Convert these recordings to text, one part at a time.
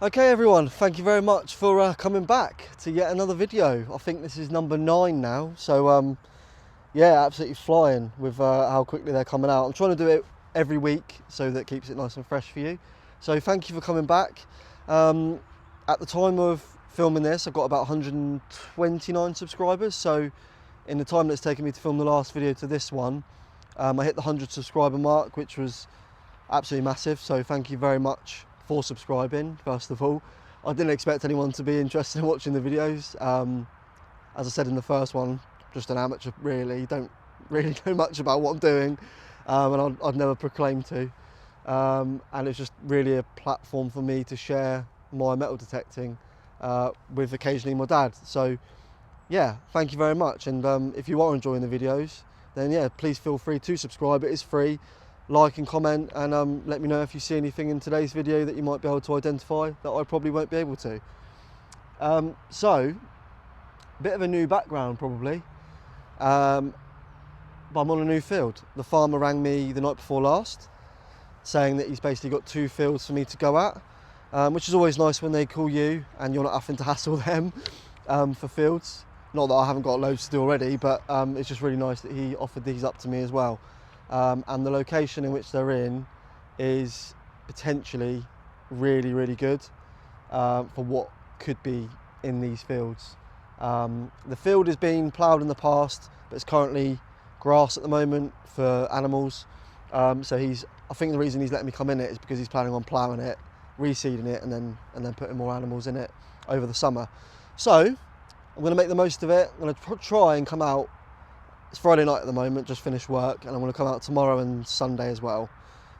Okay everyone, thank you very much for coming back to yet another video. I think this is number 9 now, so yeah, absolutely flying with how quickly they're coming out. I'm trying to do it every week so that keeps it nice and fresh for you. So thank you for coming back. At the time of filming this, I've got about 129 subscribers, so in the time that it's taken me to film the last video to this one, I hit the 100 subscriber mark, which was absolutely massive, so thank you very much for subscribing. First of all, I didn't expect anyone to be interested in watching the videos. As I said in the first one, just an amateur really, don't really know much about what I'm doing, and I'd never proclaim to, and it's just really a platform for me to share my metal detecting with occasionally my dad. So yeah, thank you very much, and if you are enjoying the videos, then yeah, please feel free to subscribe. It is free. Like and comment, and let me know if you see anything in today's video that you might be able to identify that I probably won't be able to. So, a bit of a new background probably, but I'm on a new field. The farmer rang me the night before last, saying that he's basically got 2 fields for me to go at, which is always nice when they call you and you're not having to hassle them for fields. Not that I haven't got loads to do already, but it's just really nice that he offered these up to me as well. And the location in which they're in is potentially really, really good for what could be in these fields. The field has been ploughed in the past, but it's currently grass at the moment for animals. So I think the reason he's letting me come in it is because he's planning on ploughing it, reseeding it, and then putting more animals in it over the summer. So I'm going to make the most of it. I'm going to try and come out. It's Friday night at the moment, just finished work, and I'm going to come out tomorrow and Sunday as well.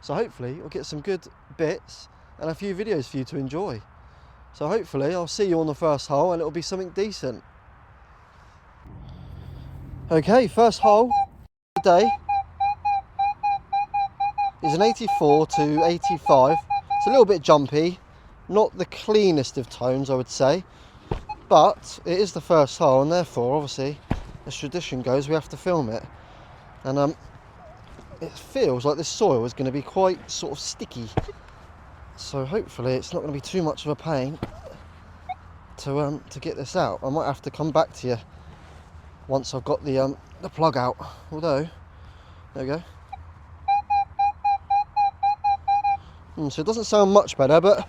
So hopefully we'll get some good bits and a few videos for you to enjoy. So hopefully I'll see you on the first hole and it'll be something decent. Okay, first hole today is an 84 to 85. It's a little bit jumpy, not the cleanest of tones I would say, but it is the first hole, and therefore obviously, as tradition goes, we have to film it, and it feels like this soil is going to be quite sort of sticky, so hopefully it's not going to be too much of a pain to get this out. I might have to come back to you once I've got the plug out, although there we go. So it doesn't sound much better, but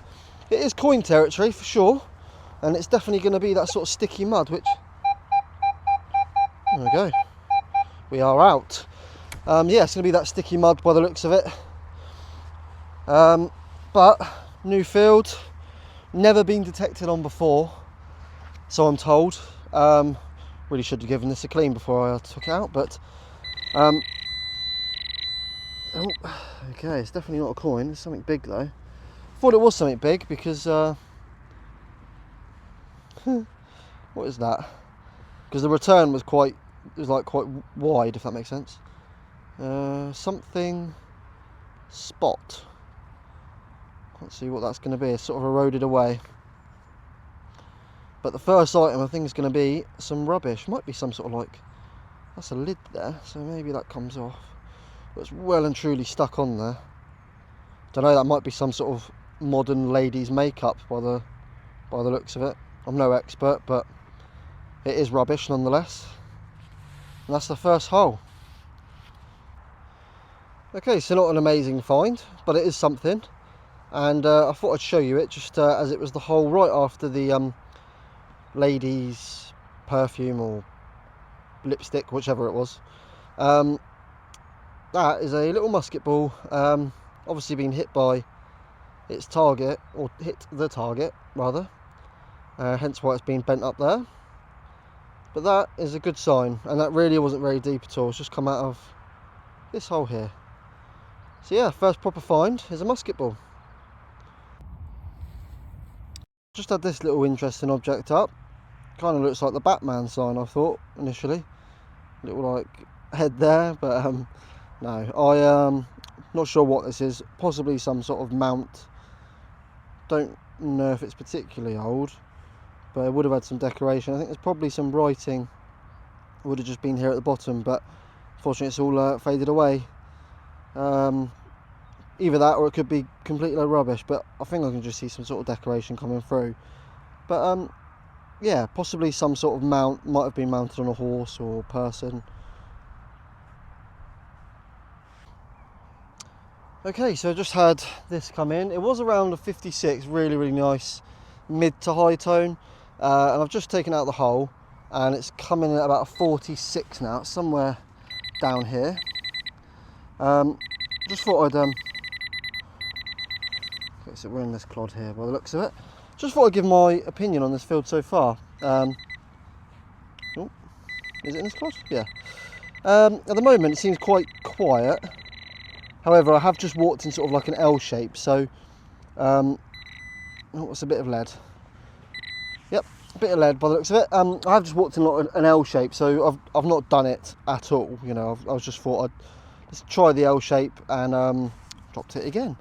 it is coin territory for sure, and it's definitely going to be that sort of sticky mud, which there we go, we are out. Yeah, it's going to be that sticky mud by the looks of it, but new field, never been detected on before, so I'm told. Really should have given this a clean before I took it out, but oh, okay, it's definitely not a coin. It's something big though. Thought it was something big because what is that? Because the return was quite wide, if that makes sense. Something spot. Can't see what that's going to be. It's sort of eroded away. But the first item I think is going to be some rubbish. Might be some sort of that's a lid there, so maybe that comes off. But it's well and truly stuck on there. Don't know, that might be some sort of modern ladies' makeup by the looks of it. I'm no expert, but it is rubbish nonetheless. And that's the first hole. Okay, so not an amazing find, but it is something, and I thought I'd show you it just as it was the hole right after the ladies' perfume or lipstick, whichever it was. That is a little musket ball, obviously been hit by its target, or hit the target rather, hence why it's been bent up there. But that is a good sign, and that really wasn't very deep at all. It's just come out of this hole here. So yeah, first proper find is a musket ball. Just had this little interesting object up. Kind of looks like the Batman sign, I thought initially. Little head there, but no. Not sure what this is. Possibly some sort of mount. Don't know if it's particularly old, but it would have had some decoration. I think there's probably some writing would have just been here at the bottom, but unfortunately it's all faded away. either that or it could be complete load rubbish, but I think I can just see some sort of decoration coming through. But yeah, possibly some sort of mount, might have been mounted on a horse or person. Okay, so I just had this come in. It was around a 56, really nice mid to high tone, and I've just taken out the hole and it's coming in at about a 46 now. It's somewhere down here. Just thought I'd okay, so we're in this clod here by the looks of it. Just thought I'd give my opinion on this field so far. Oh, is it in this clod? Yeah. At the moment it seems quite quiet. However, I have just walked in sort of like an L shape, so oh, it's a bit of lead. Yep, a bit of lead by the looks of it. I have just walked in like an L shape, so I've not done it at all. You know, I was just thought I'd just try the L shape and dropped it again,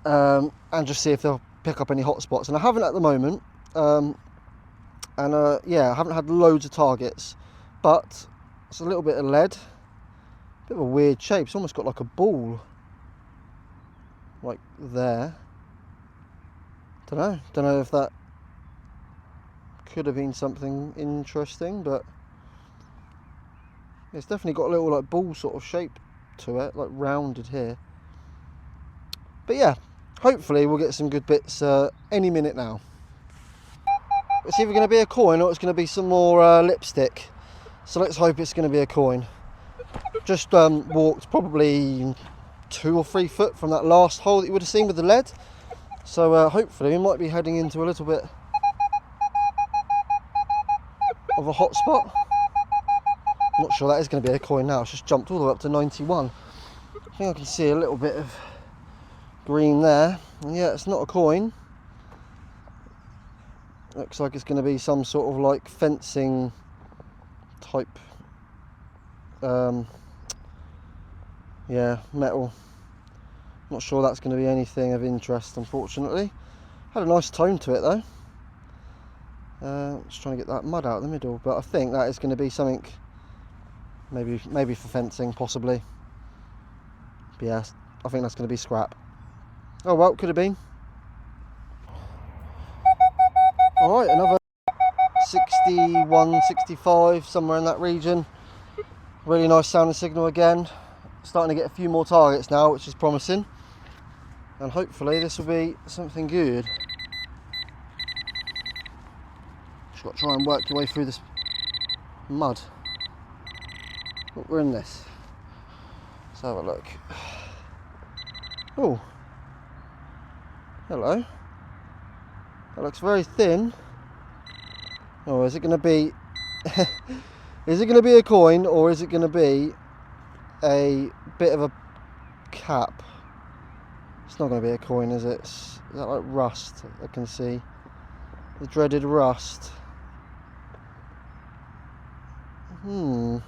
and just see if they'll pick up any hot spots. And I haven't at the moment, yeah, I haven't had loads of targets, but it's a little bit of lead. Bit of a weird shape. It's almost got like a ball, like there. Don't know if that could have been something interesting, but it's definitely got a little like ball sort of shape to it, like rounded here. But yeah, hopefully we'll get some good bits any minute now. It's either going to be a coin or it's going to be some more lipstick. So let's hope it's going to be a coin. Just walked probably 2 or 3 foot from that last hole that you would have seen with the lead. So hopefully we might be heading into a little bit of a hot spot. I'm not sure that is going to be a coin now. It's just jumped all the way up to 91. I think I can see a little bit of green there. And yeah, it's not a coin. Looks like it's going to be some sort of like fencing type yeah, metal. Not sure that's going to be anything of interest, unfortunately. Had a nice tone to it though. Just trying to get that mud out of the middle, but I think that is going to be something maybe for fencing, possibly. But yeah, I think that's going to be scrap. Oh well, could have been. Alright, another 61, 65, somewhere in that region. Really nice sounding signal again. Starting to get a few more targets now, which is promising. And hopefully this will be something good. Just got to try and work your way through this mud. Oh, we're in this. Let's have a look. Oh. Hello. That looks very thin. Oh, is it going to be... is it going to be a coin or is it going to be a bit of a cap? It's not going to be a coin, is it? Is that like rust? I can see the dreaded rust. Do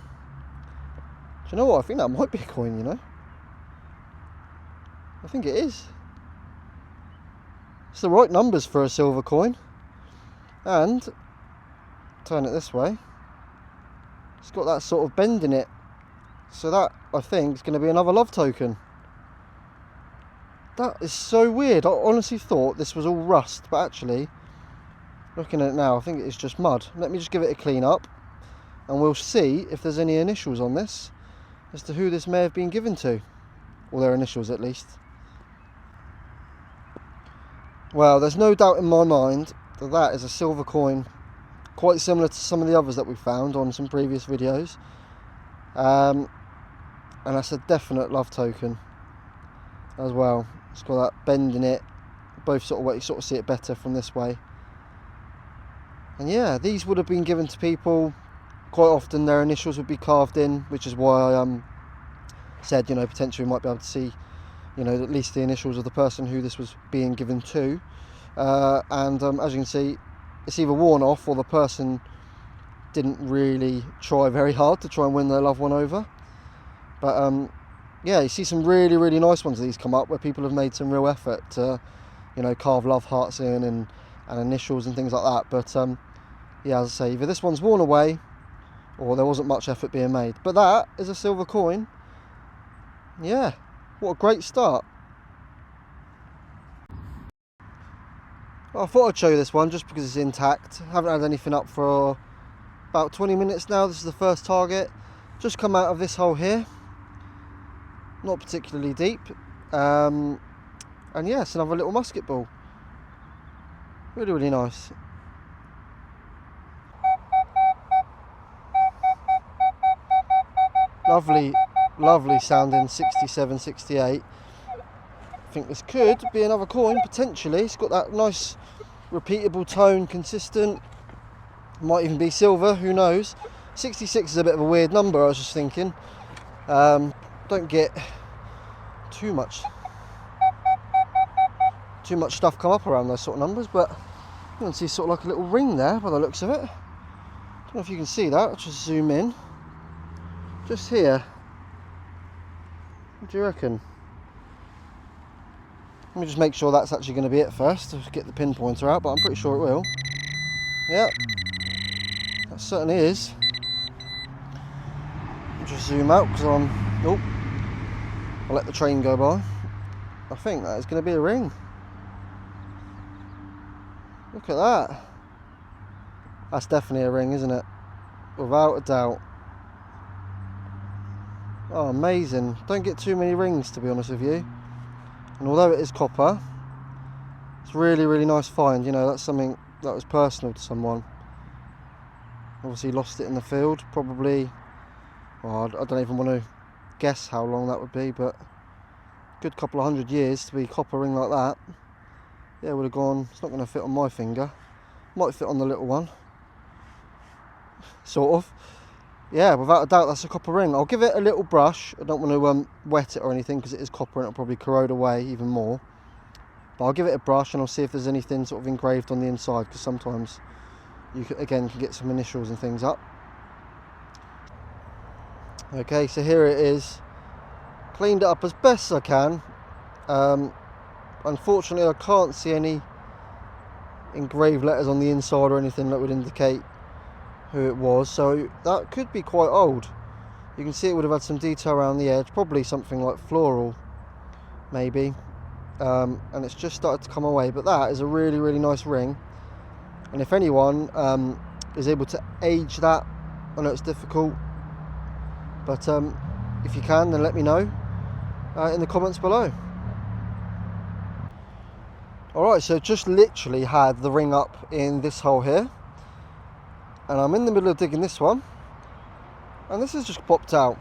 you know what? I think that might be a coin, you know. I think it is. It's the right numbers for a silver coin. And turn it this way. It's got that sort of bend in it. So that, I think, is going to be another love token. That is so weird. I honestly thought this was all rust, but actually, looking at it now, I think it is just mud. Let me just give it a clean up, and we'll see if there's any initials on this, as to who this may have been given to. Or their initials, at least. Well, there's no doubt in my mind that that is a silver coin, quite similar to some of the others that we found on some previous videos. And that's a definite love token as well. It's got that bend in it, both sort of ways, you sort of see it better from this way. And yeah, these would have been given to people quite often. Their initials would be carved in, which is why I said, you know, potentially we might be able to see, you know, at least the initials of the person who this was being given to. And as you can see, it's either worn off or the person didn't really try very hard to try and win their loved one over. But yeah, you see some really nice ones of these come up where people have made some real effort to, you know, carve love hearts in and initials and things like that. But yeah, as I say, either this one's worn away or there wasn't much effort being made. But that is a silver coin. Yeah, what a great start. I thought I'd show you this one just because it's intact. Haven't had anything up for about 20 minutes now. This is the first target. Just come out of this hole here. Not particularly deep. And yeah, it's another little musket ball. Really, really nice. Lovely, lovely sounding 67, 68. I think this could be another coin, potentially. It's got that nice repeatable tone, consistent. Might even be silver, who knows. 66 is a bit of a weird number, I was just thinking. Don't get too much stuff come up around those sort of numbers, but you can see sort of like a little ring there by the looks of it. Don't know if you can see that. I'll just zoom in. Just here. What do you reckon? Let me just make sure that's actually going to be it first. Just get the pinpointer out, but I'm pretty sure it will. Yep, that certainly is. I'll just zoom out because I'll let the train go by. I think that is going to be a ring. Look at that. That's definitely a ring, isn't it? Without a doubt. Oh, amazing. Don't get too many rings, to be honest with you. And although it is copper, it's really, really nice find. You know, that's something that was personal to someone. Obviously lost it in the field, probably, well, I don't even want to guess how long that would be, but a good couple of 100 years to be copper ring like that. Yeah, would have gone. It's not going to fit on my finger. Might fit on the little one. Sort of. Yeah, without a doubt that's a copper ring. I'll give it a little brush. I don't want to wet it or anything because it is copper and it'll probably corrode away even more. But I'll give it a brush and I'll see if there's anything sort of engraved on the inside, because sometimes you can get some initials and things up. Okay, so here it is. Cleaned it up as best I can. Unfortunately, I can't see any engraved letters on the inside or anything that would indicate who it was, so that could be quite old. You can see it would have had some detail around the edge, probably something like floral, maybe. And it's just started to come away, but that is a really, really nice ring. And if anyone is able to age that, I know it's difficult, but if you can, then let me know in the comments below. Alright, so just literally had the ring up in this hole here, and I'm in the middle of digging this one, and this has just popped out.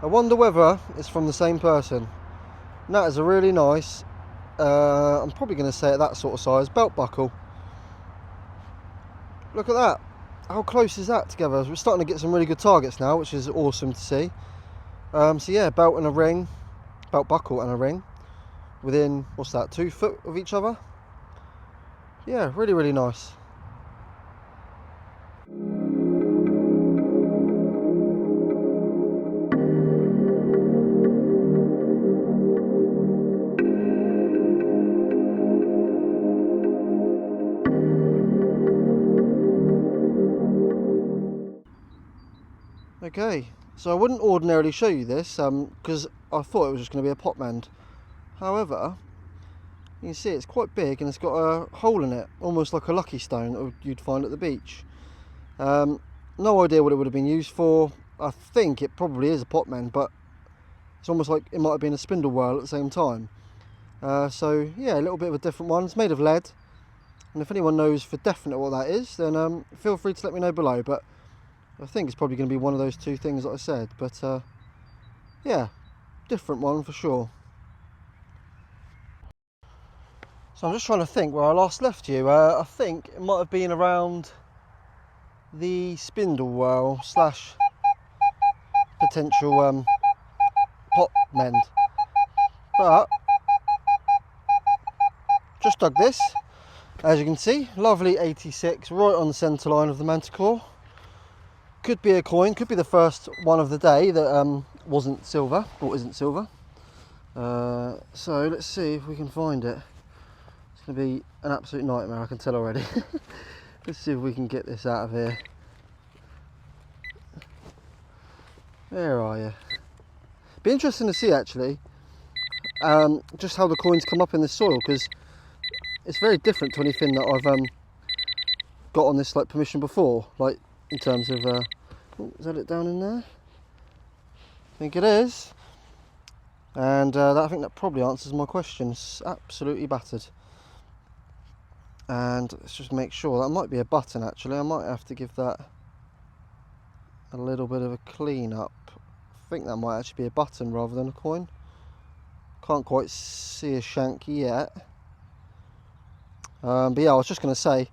I wonder whether it's from the same person. And that is a really nice, I'm probably going to say at that sort of size, belt buckle. Look at that. How close is that together? We're starting to get some really good targets now, which is awesome to see. So yeah, belt and a ring, belt buckle and a ring, within, what's that, 2 foot of each other. Yeah, really, really nice. Okay, so I wouldn't ordinarily show you this because I thought it was just going to be a pot mend. However, you can see it's quite big and it's got a hole in it, almost like a lucky stone that you'd find at the beach. No idea what it would have been used for. I think it probably is a pot mend, but it's almost like it might have been a spindle whirl at the same time. So yeah, a little bit of a different one. It's made of lead, and if anyone knows for definite what that is, then feel free to let me know below. But I think it's probably going to be one of those two things that I said. But yeah, different one for sure. So I'm just trying to think where I last left you. I think it might have been around the spindle whirl slash potential pot mend. But just dug this, as you can see, lovely 86, right on the centre line of the Manticore. Could be a coin, could be the first one of the day that wasn't silver, or isn't silver. So let's see if we can find it. It's going to be an absolute nightmare, I can tell already. Let's see if we can get this out of here. Where are you? Be interesting to see actually, just how the coins come up in the soil, because it's very different to anything that I've got on this like permission before, like in terms of oh, is that it down in there? I think it is. And I think that probably answers my question. It's absolutely battered. And let's just make sure. That might be a button actually. I might have to give that a little bit of a clean up. I think that might actually be a button rather than a coin. Can't quite see a shank yet. But yeah, I was just going to say,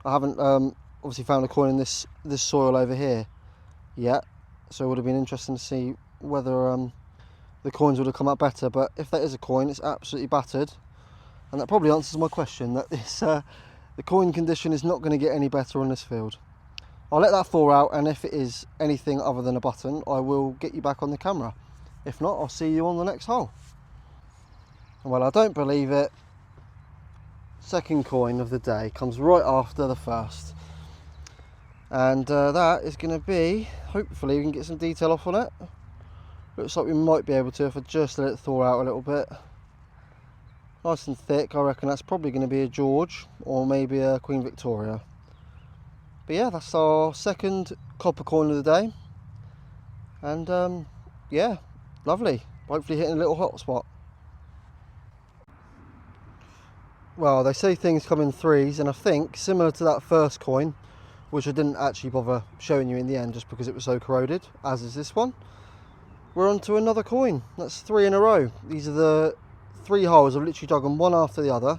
I haven't obviously found a coin in this soil over here yet. So it would have been interesting to see whether the coins would have come out better. But if that is a coin, it's absolutely battered. And that probably answers my question, that this the coin condition is not going to get any better on this field. I'll let that thaw out, and if it is anything other than a button, I will get you back on the camera. If not, I'll see you on the next hole. Well, I don't believe it. Second coin of the day comes right after the first. And that is going to be, hopefully we can get some detail off on it. Looks like we might be able to if I just let it thaw out a little bit. Nice and thick. I reckon that's probably going to be a George or maybe a Queen Victoria. But yeah, that's our second copper coin of the day. And yeah, lovely. Hopefully hitting a little hot spot. Well, they say things come in threes, and I think similar to that first coin, which I didn't actually bother showing you in the end just because it was so corroded, as is this one, we're on to another coin. That's 3 in a row. These are the 3 holes. I've literally dug them one after the other,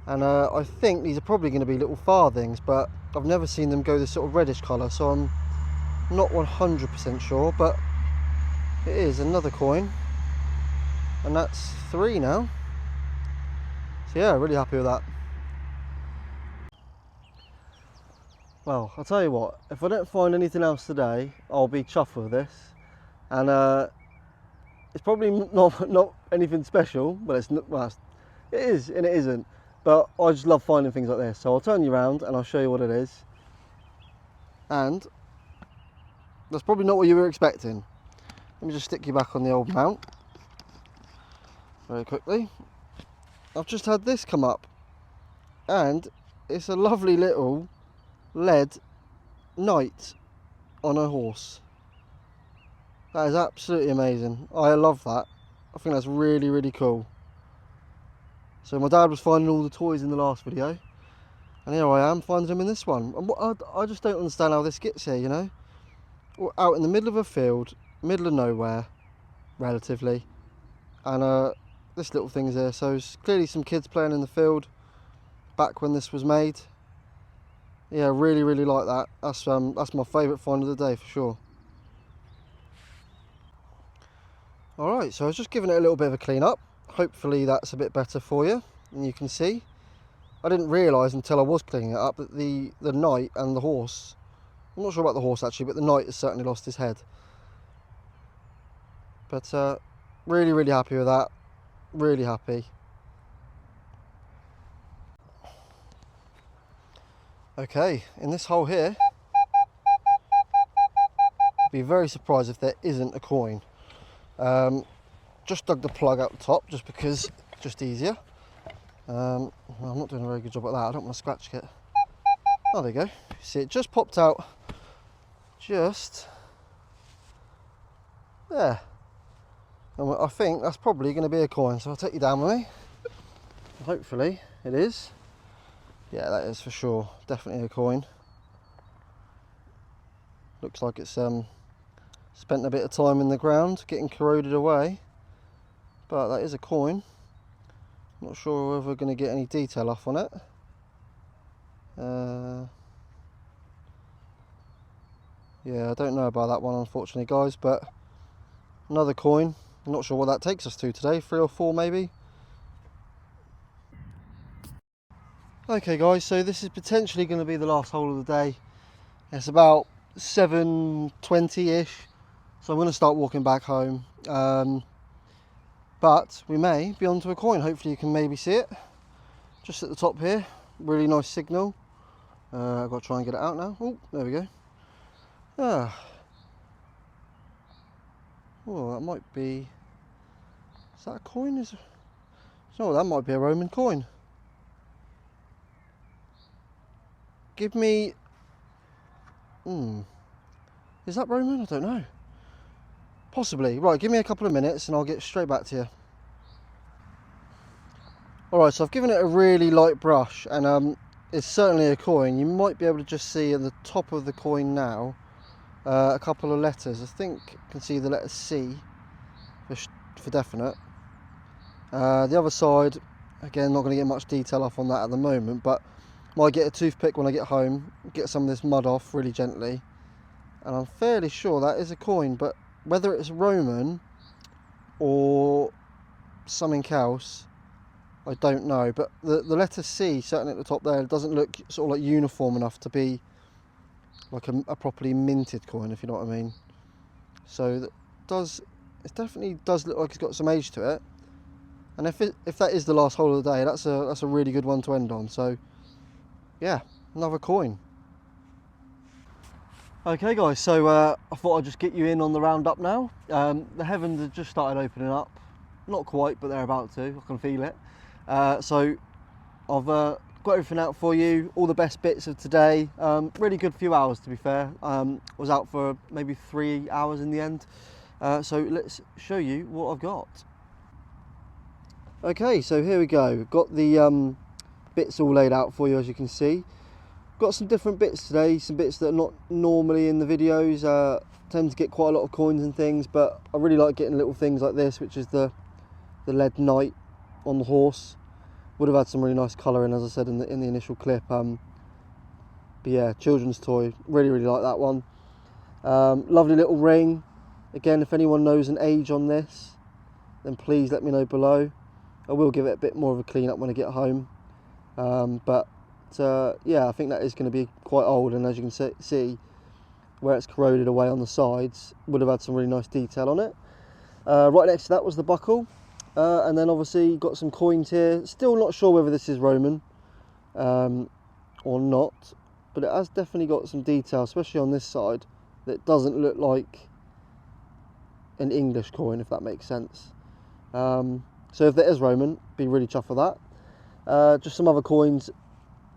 and I think these are probably going to be little farthings, but I've never seen them go this sort of reddish colour, so I'm not 100% sure. But it is another coin, and that's 3 now. So yeah, really happy with that. Well, I'll tell you what, if I don't find anything else today, I'll be chuffed with this. And it's probably not anything special, but it's not, well, it is and it isn't. But I just love finding things like this. So I'll turn you around and I'll show you what it is. And that's probably not what you were expecting. Let me just stick you back on the old mount very quickly. I've just had this come up, and it's a lovely little lead knight on a horse. That is absolutely amazing. I love that. I think that's really, really cool. So my dad was finding all the toys in the last video, and here I am finding them in this one. And I just don't understand how this gets here, you know. We're out in the middle of a field, middle of nowhere, relatively, and this little thing's here. So it's clearly some kids playing in the field back when this was made. Yeah, really, really like that. That's my favourite find of the day for sure. Alright, so I was just giving it a little bit of a clean up. Hopefully that's a bit better for you. And you can see, I didn't realise until I was cleaning it up that the knight and the horse, I'm not sure about the horse actually, but the knight has certainly lost his head. But really, really happy with that. Really happy. Okay, in this hole here, I'd be very surprised if there isn't a coin. Just dug the plug out the top just because it's just easier. Well, I'm not doing a very good job at that. I don't want to scratch it. Oh, there you go. See, it just popped out just there. And I think that's probably going to be a coin, so I'll take you down with me. Hopefully it is. Yeah, that is for sure. Definitely a coin. Looks like it's spent a bit of time in the ground getting corroded away, but that is a coin. Not sure if we're going to get any detail off on it. Yeah, I don't know about that one unfortunately guys, but another coin. I'm not sure what that takes us to today, 3 or 4 maybe. Okay guys, so this is potentially going to be the last hole of the day. It's about 7:20ish, so I'm going to start walking back home. But we may be onto a coin. Hopefully you can maybe see it just at the top here. Really nice signal. I've got to try and get it out now. Oh, there we go. Oh, that might be, is that a coin? No, that might be a Roman coin. give me... Is that Roman? I don't know. Possibly. Right, give me a couple of minutes and I'll get straight back to you. Alright, so I've given it a really light brush, and it's certainly a coin. You might be able to just see at the top of the coin now a couple of letters. I think you can see the letter C for definite. The other side, again, not going to get much detail off on that at the moment, but might get a toothpick when I get home, get some of this mud off really gently, and I'm fairly sure that is a coin, but whether it's Roman or something else, I don't know. But the letter C, certainly at the top there, doesn't look sort of like uniform enough to be like a properly minted coin, if you know what I mean. So it definitely does look like it's got some age to it. And if that is the last hole of the day, that's a really good one to end on. So yeah, another coin. Okay guys, so I thought I'd just get you in on the roundup now. The heavens have just started opening up. Not quite, but they're about to. I can feel it. So I've got everything out for you, all the best bits of today. Really good few hours, to be fair. Was out for maybe 3 hours in the end. So let's show you what I've got. Okay, so here we go. Got the bits all laid out for you, as you can see. Got some different bits today, some bits that are not normally in the videos. Tend to get quite a lot of coins and things, but I really like getting little things like this, which is the lead knight on the horse. Would have had some really nice colouring, as I said in the initial clip. But yeah, children's toy. Really like that one. Lovely little ring. Again, if anyone knows an age on this, then please let me know below. I will give it a bit more of a clean up when I get home. But yeah, I think that is going to be quite old, and as you can see where it's corroded away on the sides, would have had some really nice detail on it. Right next to that was the buckle, and then obviously got some coins here. Still not sure whether this is Roman or not, but it has definitely got some detail, especially on this side, that doesn't look like an English coin, if that makes sense. So if there is Roman, be really chuffed for that. Just some other coins,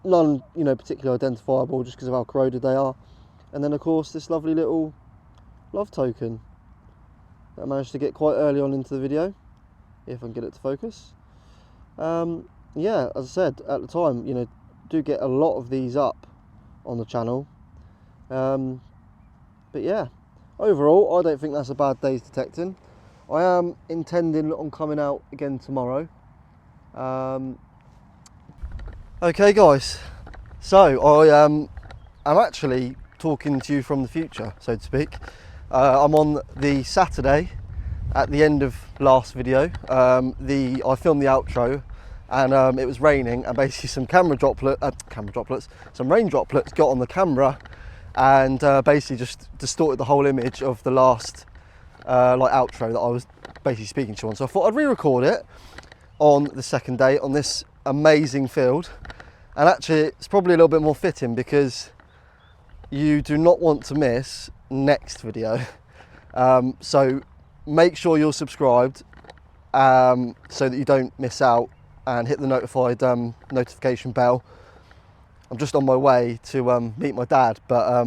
none particularly identifiable, just because of how corroded they are. And then of course this lovely little love token that I managed to get quite early on into the video, if I can get it to focus. Yeah, as I said at the time, do get a lot of these up on the channel. But yeah, overall I don't think that's a bad day's detecting. I am intending on coming out again tomorrow. Okay guys, so I'm actually talking to you from the future, so to speak. I'm on the Saturday at the end of last video. I filmed the outro, and it was raining, and basically some some rain droplets got on the camera and basically just distorted the whole image of the last outro that I was basically speaking to you on. So I thought I'd re-record it on the second day on this amazing field, and actually it's probably a little bit more fitting because you do not want to miss next video. So make sure you're subscribed so that you don't miss out, and hit the notification bell. I'm just on my way to meet my dad, but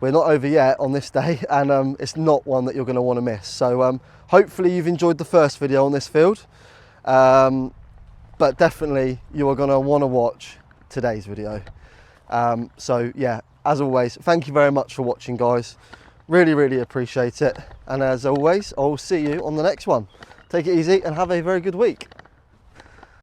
we're not over yet on this day, and it's not one that you're going to want to miss. So hopefully you've enjoyed the first video on this field, but definitely you are going to want to watch today's video. So yeah, as always, thank you very much for watching, guys. Really appreciate it, and as always, I'll see you on the next one. Take it easy and have a very good week.